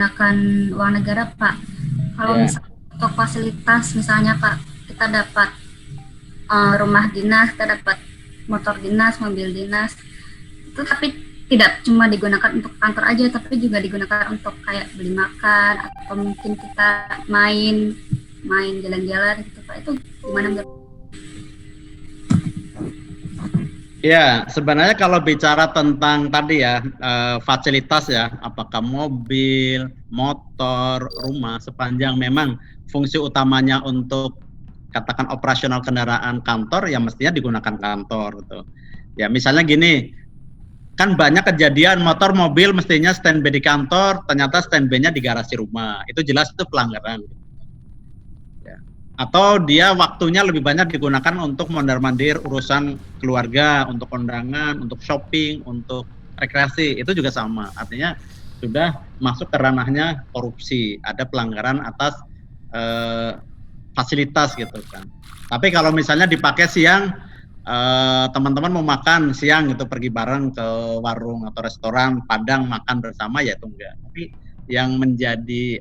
menggunakan uang negara, Pak. Kalau misalnya untuk fasilitas, misalnya Pak, kita dapat rumah dinas, kita dapat motor dinas, mobil dinas, itu tapi tidak cuma digunakan untuk kantor aja, tapi juga digunakan untuk kayak beli makan atau mungkin kita main jalan-jalan gitu Pak. Itu gimana menurut? Ya, sebenarnya kalau bicara tentang tadi ya, fasilitas ya, apakah mobil, motor, rumah, sepanjang memang fungsi utamanya untuk katakan operasional kendaraan kantor, ya mestinya digunakan kantor gitu. Ya, misalnya gini, kan banyak kejadian motor, mobil mestinya standby di kantor, ternyata standby-nya di garasi rumah. Itu jelas itu pelanggaran. Atau dia waktunya lebih banyak digunakan untuk mondar-mandir urusan keluarga, untuk kondangan, untuk shopping, untuk rekreasi, itu juga sama. Artinya sudah masuk ke ranahnya korupsi, ada pelanggaran atas fasilitas gitu kan. Tapi kalau misalnya dipakai siang, teman-teman mau makan siang gitu, pergi bareng ke warung atau restoran Padang makan bersama, ya itu enggak. Tapi yang menjadi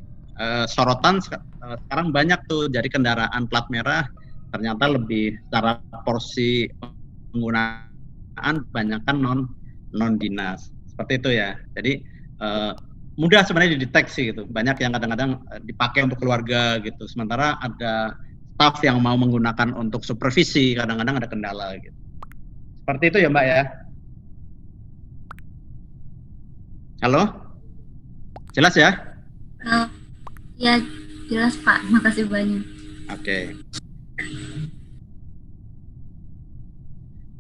sorotan sekarang banyak tuh, jadi kendaraan plat merah ternyata lebih secara porsi penggunaan banyak kan non dinas, seperti itu ya. Jadi mudah sebenarnya dideteksi gitu. Banyak yang kadang-kadang dipakai untuk keluarga gitu, sementara ada staff yang mau menggunakan untuk supervisi, kadang-kadang ada kendala gitu. Seperti itu ya Mbak ya. Halo? Jelas ya? Ya, jelas Pak. Makasih banyak. Oke.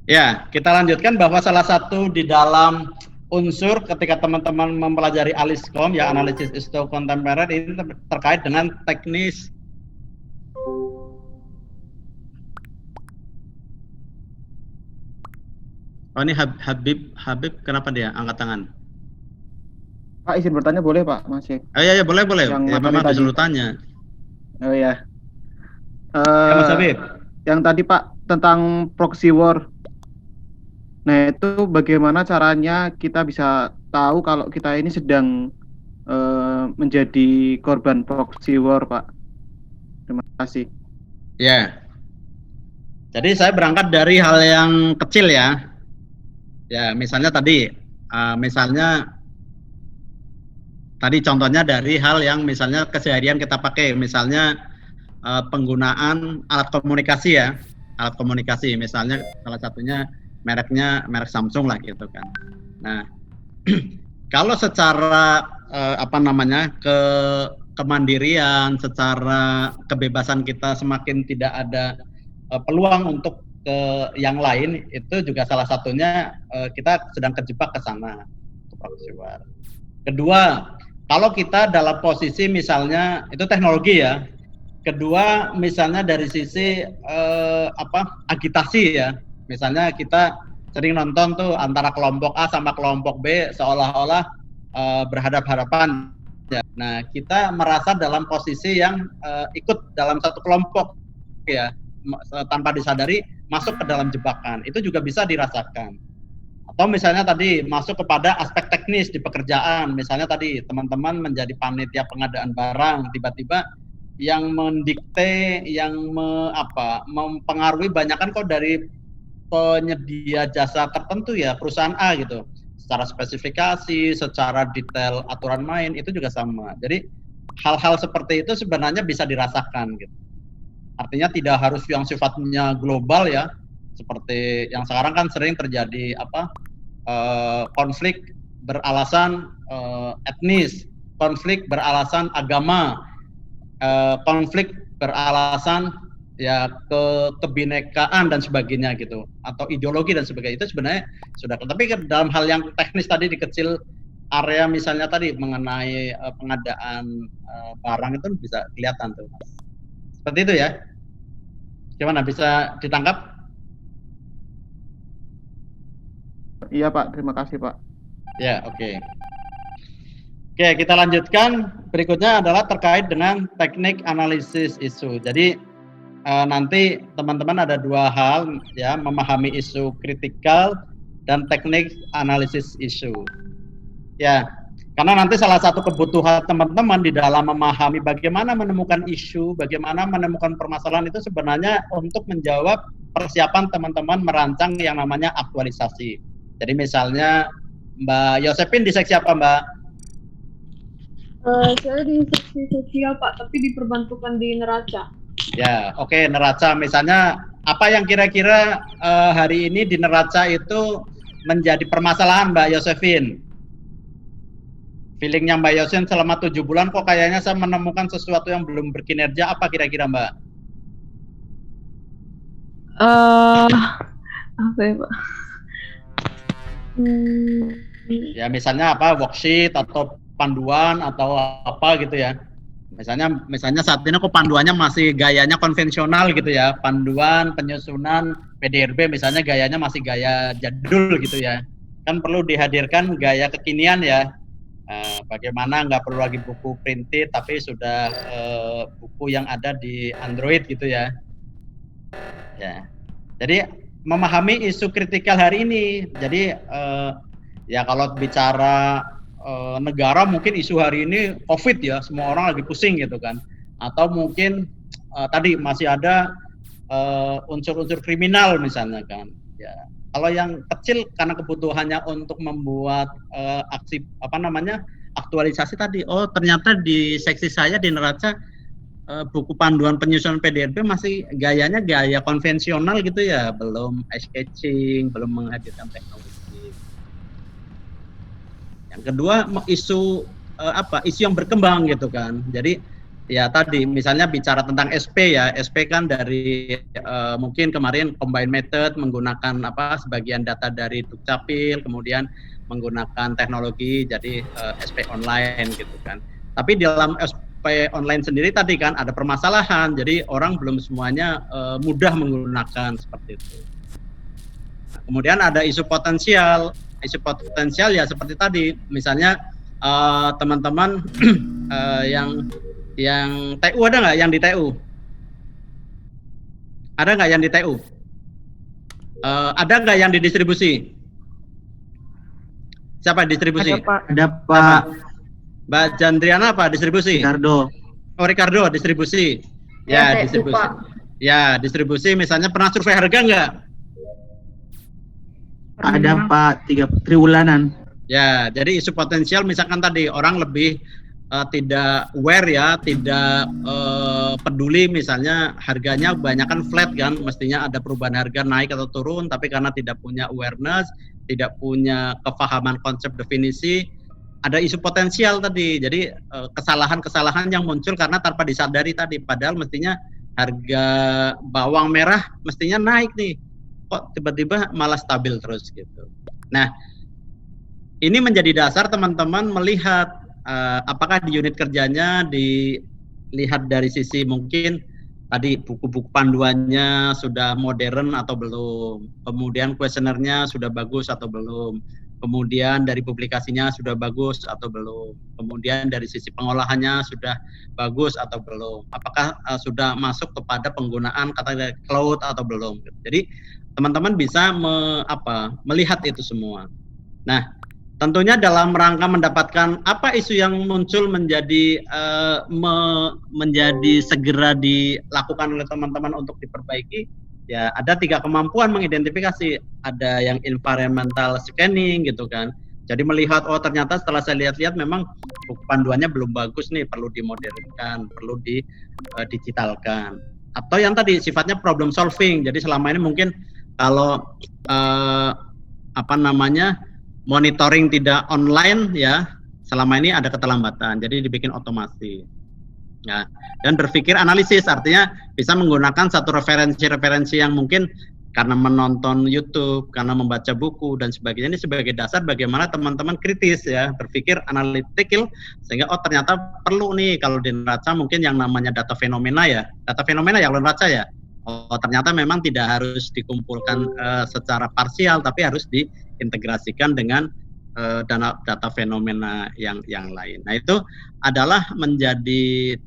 Ya, kita lanjutkan bahwa salah satu di dalam unsur ketika teman-teman mempelajari ALISCOM ya, analisis isu kontemporer, ini terkait dengan teknis. Oh ini Habib kenapa dia angkat tangan? Pak izin bertanya boleh Pak masih? Oh iya boleh. Yang Ya memang disuruh tanya. Oh ya. Ya Mas Habib. Yang tadi Pak tentang proxy war. Nah itu bagaimana caranya kita bisa tahu kalau kita ini sedang menjadi korban proxy war Pak? Terima kasih. Ya. Jadi saya berangkat dari hal yang kecil ya. Ya misalnya tadi, contohnya dari hal yang misalnya keseharian kita pakai, misalnya penggunaan alat komunikasi ya, alat komunikasi misalnya salah satunya merek Samsung lah gitu kan. Nah kalau secara kemandirian, secara kebebasan kita semakin tidak ada peluang untuk ke yang lain, itu juga salah satunya kita sedang terjebak ke sana, ke proxy war. Kedua, kalau kita dalam posisi misalnya itu teknologi ya. Kedua, misalnya dari sisi agitasi ya. Misalnya kita sering nonton tuh antara kelompok A sama kelompok B seolah-olah berhadap-hadapan. Ya. Nah, kita merasa dalam posisi yang ikut dalam satu kelompok ya, tanpa disadari masuk ke dalam jebakan. Itu juga bisa dirasakan. Atau misalnya tadi masuk kepada aspek teknis di pekerjaan, misalnya tadi teman-teman menjadi panitia pengadaan barang, tiba-tiba yang mendikte, yang mempengaruhi banyak kan kok dari penyedia jasa tertentu ya, perusahaan A gitu, secara spesifikasi, secara detail aturan main, itu juga sama. Jadi hal-hal seperti itu sebenarnya bisa dirasakan gitu. Artinya tidak harus yang sifatnya global ya, seperti yang sekarang kan sering terjadi konflik beralasan etnis, konflik beralasan agama, konflik beralasan ya kebinekaan dan sebagainya gitu, atau ideologi dan sebagainya. Itu sebenarnya sudah, tapi dalam hal yang teknis tadi di kecil area misalnya tadi mengenai pengadaan barang itu bisa kelihatan tuh. Seperti itu ya. Gimana, bisa ditangkap? Iya Pak, terima kasih Pak. Ya, oke. Oke, kita lanjutkan. Berikutnya adalah terkait dengan teknik analisis isu. Jadi nanti teman-teman ada dua hal ya, memahami isu kritikal dan teknik analisis isu. Ya, Karena nanti salah satu kebutuhan teman-teman di dalam memahami bagaimana menemukan isu, bagaimana menemukan permasalahan itu sebenarnya untuk menjawab persiapan teman-teman merancang yang namanya aktualisasi. Jadi misalnya Mbak Yosepin di seksi apa, Mbak? Saya di seksi sosial, Pak, tapi diperbantukan di neraca. Ya, oke, neraca. Misalnya apa yang kira-kira hari ini di neraca itu menjadi permasalahan, Mbak Yosepin? Feelingnya Mbak Yosin selama 7 bulan kok kayaknya saya menemukan sesuatu yang belum berkinerja, apa kira-kira Mbak? Apa ya, Pak? Ya misalnya apa, worksheet atau panduan atau apa gitu ya. Misalnya saat ini kok panduannya masih gayanya konvensional gitu ya. Panduan penyusunan PDRB misalnya gayanya masih gaya jadul gitu ya. Kan perlu dihadirkan gaya kekinian ya. Bagaimana nggak perlu lagi buku printed tapi sudah buku yang ada di Android gitu ya. Ya. Jadi memahami isu kritikal hari ini. Jadi ya kalau bicara negara mungkin isu hari ini COVID ya, semua orang lagi pusing gitu kan. Atau mungkin tadi masih ada unsur-unsur kriminal misalnya kan. Ya. Kalau yang kecil karena kebutuhannya untuk membuat aksi aktualisasi tadi, oh ternyata di seksi saya di neraca buku panduan penyusunan PDRB masih gayanya gaya konvensional gitu ya, belum eye sketching, belum menghadirkan teknologi. Yang kedua isu isu yang berkembang gitu kan. Jadi ya tadi misalnya bicara tentang SP ya, SP kan dari mungkin kemarin combine method menggunakan sebagian data dari Dukcapil, kemudian menggunakan teknologi jadi SP online gitu kan. Tapi di dalam SP online sendiri tadi kan ada permasalahan, jadi orang belum semuanya mudah menggunakan seperti itu. Nah, kemudian ada isu potensial ya seperti tadi, misalnya teman-teman yang TU ada nggak yang di TU? Ada nggak yang di TU? Ada nggak yang di distribusi? Siapa distribusi? Ada Pak. Ada Pak. Mbak Jandriana apa distribusi? Ricardo. Oh Ricardo distribusi. Ya distribusi. Ya distribusi. Misalnya pernah survei harga nggak? Ada Pak, 3 triwulanan. Ya jadi isu potensial misalkan tadi orang lebih tidak aware ya, tidak peduli misalnya harganya kebanyakan flat kan, mestinya ada perubahan harga naik atau turun, tapi karena tidak punya awareness, tidak punya kefahaman konsep definisi, ada isu potensial tadi. Jadi kesalahan-kesalahan yang muncul karena tanpa disadari tadi, padahal mestinya harga bawang merah mestinya naik nih, kok tiba-tiba malah stabil terus gitu. Nah, ini menjadi dasar teman-teman melihat apakah di unit kerjanya dilihat dari sisi mungkin tadi buku-buku panduannya sudah modern atau belum, kemudian kuesionernya sudah bagus atau belum, kemudian dari publikasinya sudah bagus atau belum, kemudian dari sisi pengolahannya sudah bagus atau belum, apakah sudah masuk kepada penggunaan kata cloud atau belum. Jadi teman-teman bisa melihat itu semua. Nah, tentunya dalam rangka mendapatkan apa isu yang muncul menjadi menjadi segera dilakukan oleh teman-teman untuk diperbaiki, ya ada 3 kemampuan mengidentifikasi. Ada yang environmental scanning gitu kan. Jadi melihat oh ternyata setelah saya lihat-lihat memang buku panduannya belum bagus nih, perlu dimodernkan, perlu digitalkan. Atau yang tadi sifatnya problem solving. Jadi selama ini mungkin kalau monitoring tidak online ya, selama ini ada keterlambatan, jadi dibikin otomasi. Ya, dan berpikir analisis artinya bisa menggunakan satu referensi yang mungkin karena menonton YouTube, karena membaca buku dan sebagainya, ini sebagai dasar bagaimana teman-teman kritis ya, berpikir analitikal sehingga oh ternyata perlu nih kalau di neraca mungkin yang namanya data fenomena ya kalau neraca ya. Oh ternyata memang tidak harus dikumpulkan secara parsial tapi harus diintegrasikan dengan data fenomena yang lain. Nah itu adalah menjadi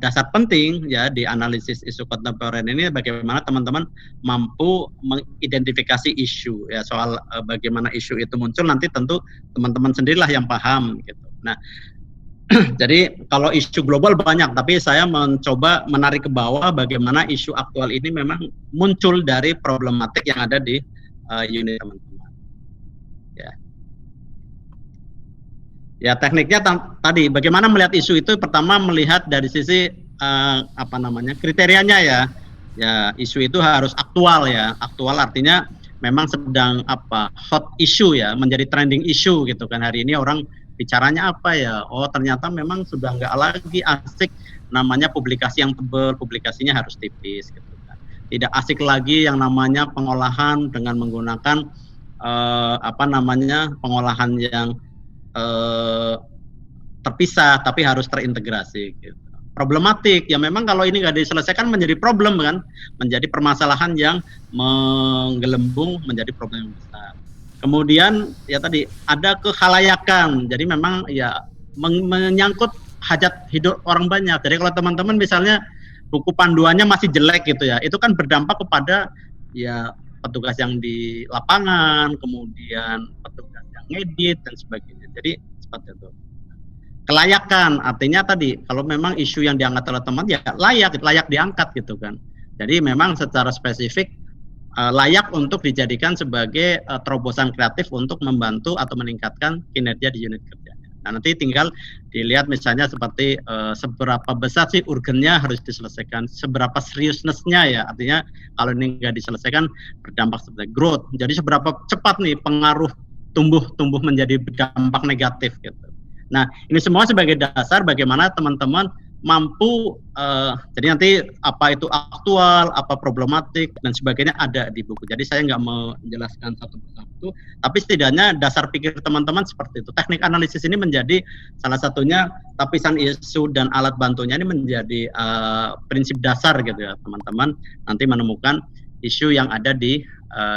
dasar penting ya di analisis isu kontemporer ini, bagaimana teman-teman mampu mengidentifikasi isu ya, soal bagaimana isu itu muncul nanti tentu teman-teman sendirilah yang paham gitu. Nah, jadi kalau isu global banyak, tapi saya mencoba menarik ke bawah bagaimana isu aktual ini memang muncul dari problematik yang ada di unit teman-teman. Ya, tekniknya tadi bagaimana melihat isu itu, pertama melihat dari sisi kriterianya ya. Ya, isu itu harus aktual ya. Aktual artinya memang sedang hot issue ya, menjadi trending issue gitu kan. Hari ini orang bicaranya apa ya? Oh, ternyata memang sudah nggak lagi asik namanya publikasi yang tebal, publikasinya harus tipis gitu kan. Tidak asik lagi yang namanya pengolahan dengan menggunakan pengolahan yang terpisah tapi harus terintegrasi gitu. Problematik ya, memang kalau ini nggak diselesaikan menjadi problem kan, menjadi permasalahan yang menggelembung menjadi problem yang besar. Kemudian ya tadi ada kekhalayakan, jadi memang ya menyangkut hajat hidup orang banyak. Jadi kalau teman-teman misalnya buku panduannya masih jelek gitu ya, itu kan berdampak kepada ya petugas yang di lapangan, kemudian petugas yang ngedit dan sebagainya. Jadi seperti itu. Kelayakan artinya tadi kalau memang isu yang diangkat oleh teman ya layak diangkat gitu kan. Jadi memang secara spesifik layak untuk dijadikan sebagai terobosan kreatif untuk membantu atau meningkatkan kinerja di unit kerja. Nah, nanti tinggal dilihat misalnya seperti seberapa besar sih urgennya harus diselesaikan, seberapa seriousness-nya ya, artinya kalau ini nggak diselesaikan berdampak seperti growth. Jadi seberapa cepat nih pengaruh tumbuh menjadi berdampak negatif gitu. Nah, ini semua sebagai dasar bagaimana teman-teman mampu, jadi nanti apa itu aktual, apa problematik dan sebagainya ada di buku. Jadi saya nggak menjelaskan satu persatu, tapi setidaknya dasar pikir teman-teman seperti itu. Teknik analisis ini menjadi salah satunya, lapisan isu dan alat bantunya ini menjadi prinsip dasar gitu ya teman-teman nanti menemukan isu yang ada di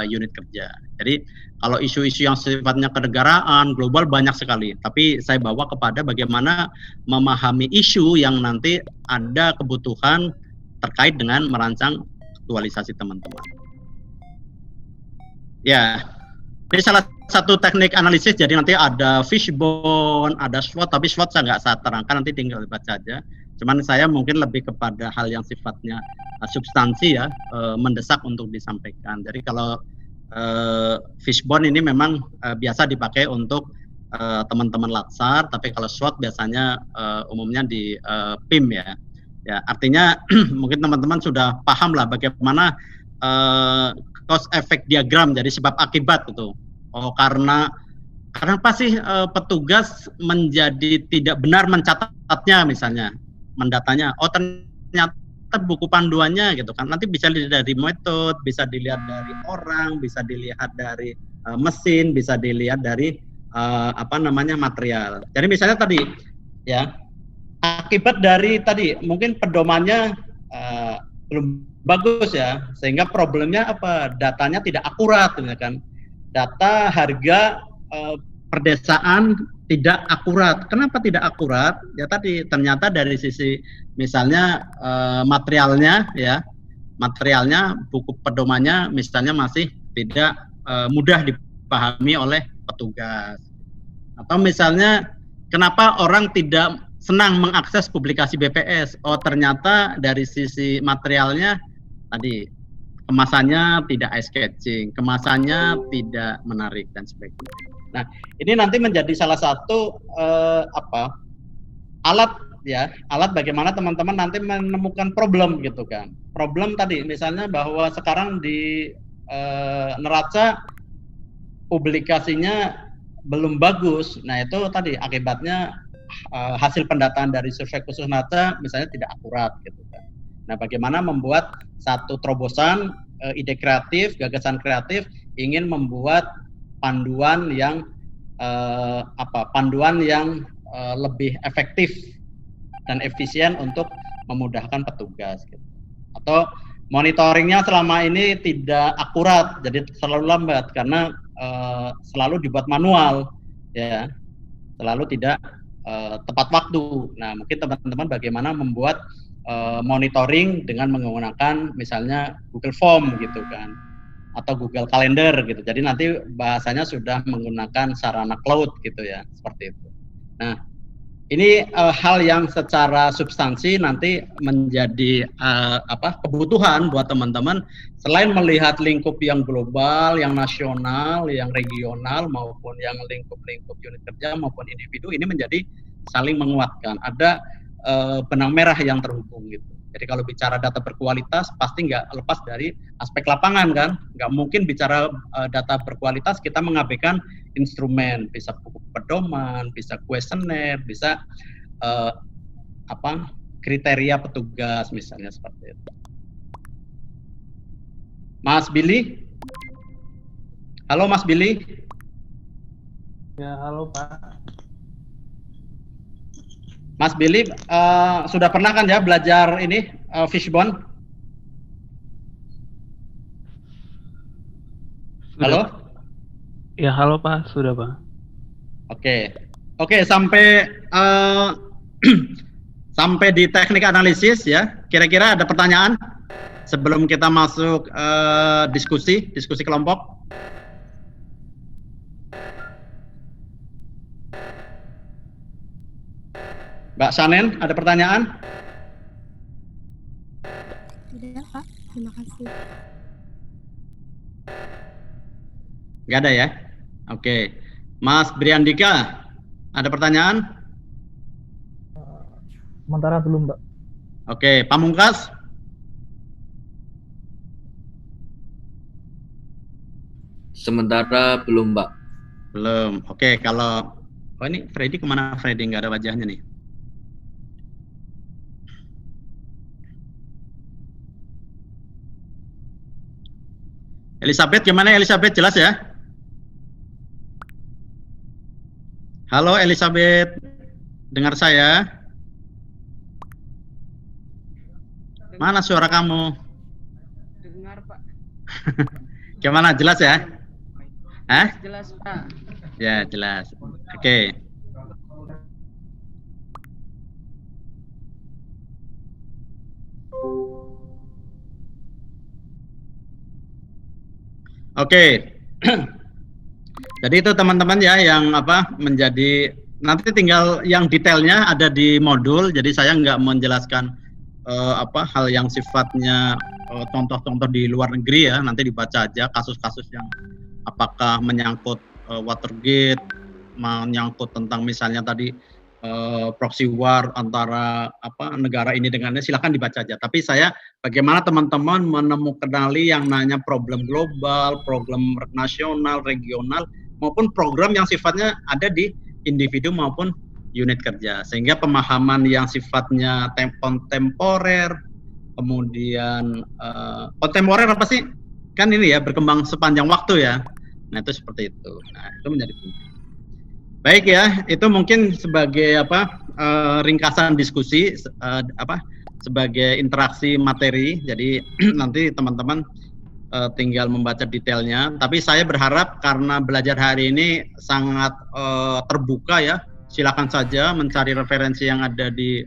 unit kerja. Jadi kalau isu-isu yang sifatnya kenegaraan, global banyak sekali. Tapi saya bawa kepada bagaimana memahami isu yang nanti ada kebutuhan terkait dengan merancang aktualisasi teman-teman. Ya, ini salah satu teknik analisis. Jadi nanti ada fishbone, ada SWOT, tapi SWOT saya nggak saat terangkan, nanti tinggal baca saja. Cuman saya mungkin lebih kepada hal yang sifatnya substansi ya, mendesak untuk disampaikan. Jadi kalau fishbone ini memang biasa dipakai untuk teman-teman latsar, tapi kalau SWOT biasanya umumnya di PIM ya. Ya, artinya mungkin teman-teman sudah paham lah bagaimana cause effect diagram, jadi sebab akibat itu. Oh, karena apa sih petugas menjadi tidak benar mencatatnya misalnya, mendatanya. Oh, ternyata buku panduannya gitu kan, nanti bisa dilihat dari metode, bisa dilihat dari orang, bisa dilihat dari mesin, bisa dilihat dari material. Jadi misalnya tadi ya, akibat dari tadi mungkin pedomannya belum bagus ya, sehingga problemnya apa, datanya tidak akurat ya kan, data harga perdesaan tidak akurat. Kenapa tidak akurat? Ya tadi ternyata dari sisi misalnya materialnya ya, materialnya buku pedomannya misalnya masih tidak mudah dipahami oleh petugas. Atau misalnya kenapa orang tidak senang mengakses publikasi BPS? Oh, ternyata dari sisi materialnya tadi kemasannya tidak eye-catching, kemasannya tidak menarik dan sebagainya. Nah, ini nanti menjadi salah satu alat ya, alat bagaimana teman-teman nanti menemukan problem gitu kan. Problem tadi misalnya bahwa sekarang di neraca publikasinya belum bagus. Nah, itu tadi akibatnya hasil pendataan dari survei khusus neraca misalnya tidak akurat gitu kan. Nah, bagaimana membuat satu terobosan ide kreatif, gagasan kreatif ingin membuat panduan yang lebih efektif dan efisien untuk memudahkan petugas gitu. Atau monitoringnya selama ini tidak akurat, jadi selalu lambat karena selalu dibuat manual ya, selalu tidak tepat waktu. Nah, mungkin teman-teman bagaimana membuat monitoring dengan menggunakan misalnya Google Form gitu kan, atau Google Calendar gitu. Jadi nanti bahasanya sudah menggunakan sarana cloud gitu ya, seperti itu. Nah, Ini hal yang secara substansi nanti menjadi kebutuhan buat teman-teman selain melihat lingkup yang global, yang nasional, yang regional maupun yang lingkup-lingkup unit kerja maupun individu, ini menjadi saling menguatkan. Ada benang merah yang terhubung gitu. Jadi kalau bicara data berkualitas pasti nggak lepas dari aspek lapangan kan, nggak mungkin bicara data berkualitas kita mengabaikan instrumen, bisa buku pedoman, bisa kuesioner, bisa kriteria petugas misalnya seperti itu. Mas Billy, halo Mas Billy. Ya halo Pak. Mas Billy, sudah pernah kan ya belajar ini fishbone? Halo? Ya halo Pak, sudah Pak. Oke, sampai sampai di teknik analisis ya. Kira-kira ada pertanyaan sebelum kita masuk diskusi kelompok? Mbak Sanen, ada pertanyaan? Tidak, Pak. Terima kasih. Nggak ada ya? Oke. Mas Briandika, ada pertanyaan? Sementara belum, Mbak. Oke, Pamungkas? Sementara belum, Mbak. Belum. Oke, kalau ini Freddy kemana? Freddy nggak ada wajahnya nih. Elizabeth gimana Elizabeth, jelas ya? Halo Elizabeth, dengar saya? Mana suara kamu? Dengar Pak. Gimana, jelas ya? Hah? Jelas Pak. Ya jelas. Oke. Oke. Jadi itu teman-teman ya yang menjadi nanti tinggal yang detailnya ada di modul. Jadi saya nggak menjelaskan hal yang sifatnya contoh-contoh di luar negeri ya. Nanti dibaca aja kasus-kasus yang apakah menyangkut Watergate, menyangkut tentang misalnya tadi proxy war antara negara ini dengannya, silakan dibaca aja. Tapi saya bagaimana teman-teman menemukan yang namanya problem global, problem nasional, regional maupun program yang sifatnya ada di individu maupun unit kerja, sehingga pemahaman yang sifatnya kontemporer, kemudian kontemporer apa sih? Kan ini ya berkembang sepanjang waktu ya. Nah itu seperti itu. Nah itu menjadi penting. Baik ya, itu mungkin sebagai ringkasan diskusi, sebagai interaksi materi. Jadi nanti teman-teman tinggal membaca detailnya. Tapi saya berharap karena belajar hari ini sangat terbuka ya, silakan saja mencari referensi yang ada di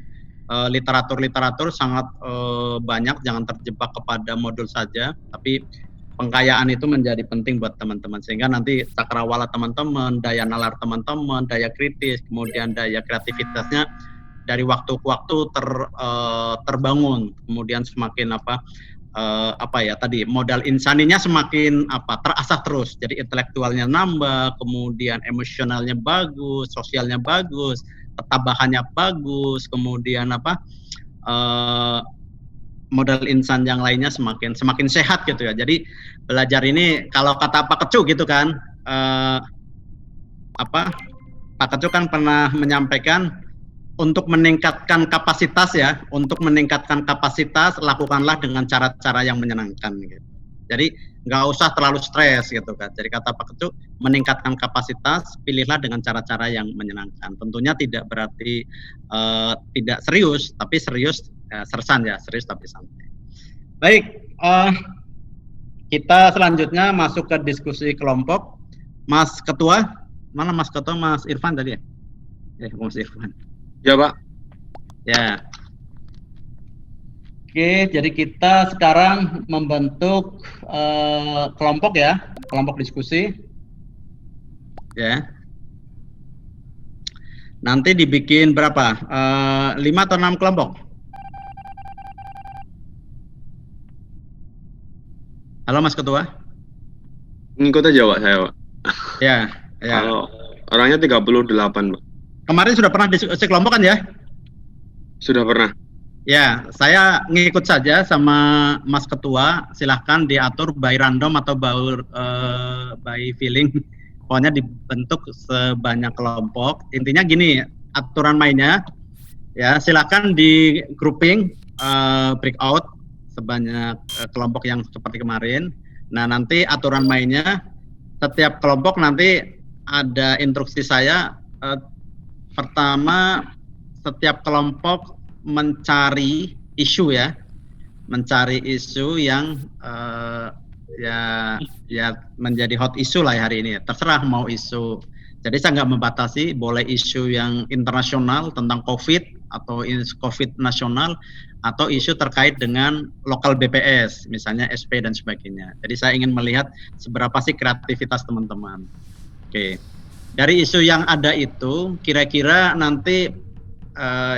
literatur sangat banyak. Jangan terjebak kepada modul saja, tapi pengkayaan itu menjadi penting buat teman-teman, sehingga nanti cakrawala teman-teman, daya nalar teman-teman, daya kritis, kemudian daya kreativitasnya dari waktu ke waktu terbangun, kemudian semakin tadi modal insaninya semakin terasah terus, jadi intelektualnya nambah, kemudian emosionalnya bagus, sosialnya bagus, ketabahannya bagus, kemudian modal insan yang lainnya semakin sehat gitu ya. Jadi belajar ini kalau kata Pak Kecu gitu kan, Pak Kecu kan pernah menyampaikan untuk meningkatkan kapasitas ya, lakukanlah dengan cara-cara yang menyenangkan gitu. Jadi nggak usah terlalu stres gitu kan. Jadi kata Pak Kecu, meningkatkan kapasitas, pilihlah dengan cara-cara yang menyenangkan. Tentunya tidak berarti tidak serius, tapi serius sersan ya, serius tapi santai. Baik, kita selanjutnya masuk ke diskusi kelompok. Mas Ketua, mana Mas Ketua? Mas Irfan tadi ya? Mas Irfan. Ya Pak. Ya. Oke, jadi kita sekarang membentuk kelompok ya, kelompok diskusi. Ya. Nanti dibikin berapa? 5 atau 6 kelompok? Halo Mas Ketua? Ngikut aja Pak saya Pak. Ya, ya. Kalau orangnya 38 Pak. Kemarin sudah pernah diskusi kelompok kan ya? Sudah pernah. Ya, saya ngikut saja sama Mas Ketua. Silahkan diatur by random atau by feeling. Pokoknya dibentuk sebanyak kelompok. Intinya gini, aturan mainnya, ya silahkan di grouping, breakout sebanyak kelompok yang seperti kemarin. Nah nanti aturan mainnya, setiap kelompok nanti ada instruksi saya. Pertama, setiap kelompok mencari isu ya, mencari isu yang ya menjadi hot isu lah hari ini. Terserah mau isu. Jadi saya nggak membatasi, boleh isu yang internasional tentang COVID atau COVID nasional atau isu terkait dengan lokal BPS, misalnya SP dan sebagainya. Jadi saya ingin melihat seberapa sih kreativitas teman-teman. Oke. Dari isu yang ada itu, kira-kira nanti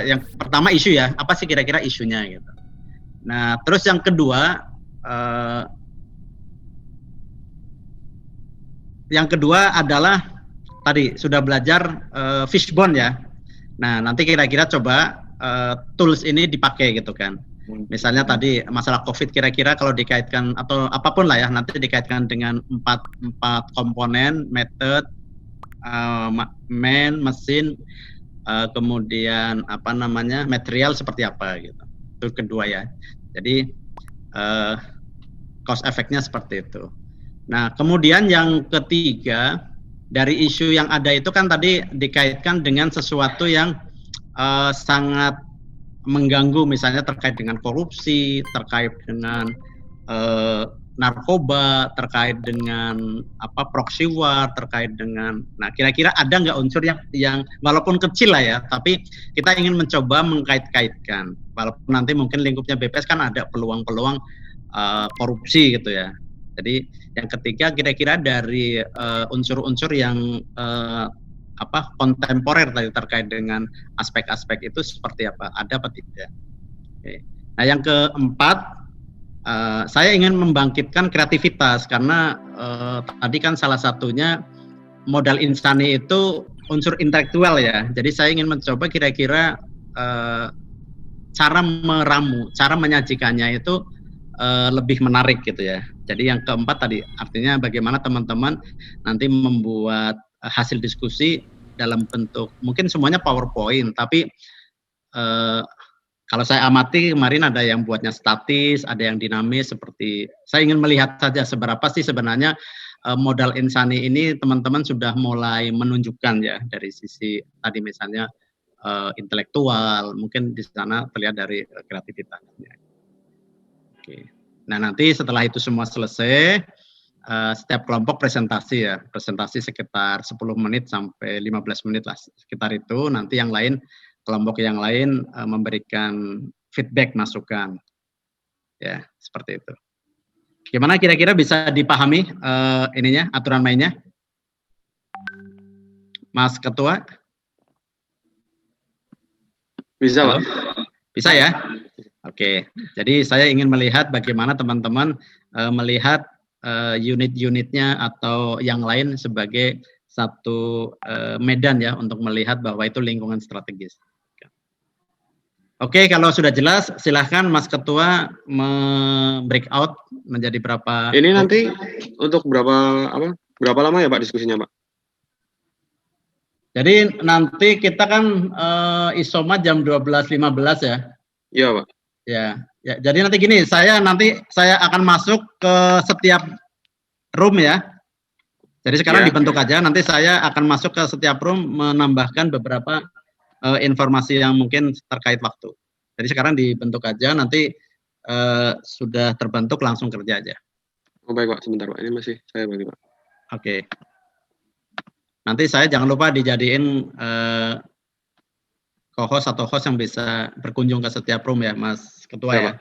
yang pertama isu ya, apa sih kira-kira isunya gitu. Nah, terus yang kedua, adalah tadi sudah belajar fishbone ya. Nah, nanti kira-kira coba tools ini dipakai gitu kan. Misalnya tadi masalah COVID kira-kira kalau dikaitkan atau apapun lah ya, nanti dikaitkan dengan empat komponen, method, man, mesin, kemudian apa namanya material seperti apa gitu. Itu kedua ya. Jadi cost efeknya seperti itu. Nah kemudian yang ketiga, dari isu yang ada itu kan tadi dikaitkan dengan sesuatu yang sangat mengganggu, misalnya terkait dengan korupsi, terkait dengan narkoba, terkait dengan proxy war, terkait dengan, nah kira-kira ada nggak unsur yang walaupun kecil lah ya, tapi kita ingin mencoba mengkait-kaitkan, walaupun nanti mungkin lingkupnya BPS kan ada peluang-peluang korupsi gitu ya. Jadi yang ketiga kira-kira dari unsur-unsur yang kontemporer tadi terkait dengan aspek-aspek itu seperti apa, ada apa tidak. Oke. Nah yang keempat, saya ingin membangkitkan kreativitas karena tadi kan salah satunya modal insani itu unsur intelektual ya. Jadi saya ingin mencoba kira-kira cara meramu, cara menyajikannya itu lebih menarik gitu ya. Jadi yang keempat tadi artinya bagaimana teman-teman nanti membuat hasil diskusi dalam bentuk mungkin semuanya PowerPoint, tapi kalau saya amati kemarin ada yang buatnya statis, ada yang dinamis, seperti saya ingin melihat saja seberapa sih sebenarnya modal insani ini teman-teman sudah mulai menunjukkan ya dari sisi tadi misalnya intelektual, mungkin di sana terlihat dari kreativitasnya. Oke. Nah nanti setelah itu semua selesai, setiap kelompok presentasi ya, presentasi sekitar 10 menit sampai 15 menit lah sekitar itu. Nanti yang lain kelompok yang lain memberikan feedback, masukan, ya seperti itu. Gimana kira-kira bisa dipahami ininya, aturan mainnya, Mas Ketua? Bisa Pak. Bisa ya? Oke. Jadi saya ingin melihat bagaimana teman-teman melihat unit-unitnya atau yang lain sebagai satu medan ya untuk melihat bahwa itu lingkungan strategis. Oke, kalau sudah jelas, silahkan Mas Ketua breakout menjadi berapa? Ini nanti untuk berapa lama ya Pak diskusinya Pak? Jadi nanti kita kan isoma jam 12.15 ya? Iya Pak. Ya, jadi nanti gini, saya akan masuk ke setiap room ya. Jadi sekarang dibentuk aja, nanti saya akan masuk ke setiap room menambahkan beberapa informasi yang mungkin terkait waktu. Jadi sekarang dibentuk aja, nanti sudah terbentuk langsung kerja aja. Oh baik Pak, sebentar Pak, ini masih saya bagi Pak. Oke. Nanti saya jangan lupa dijadiin co-host atau host yang bisa berkunjung ke setiap room ya Mas Ketua ya.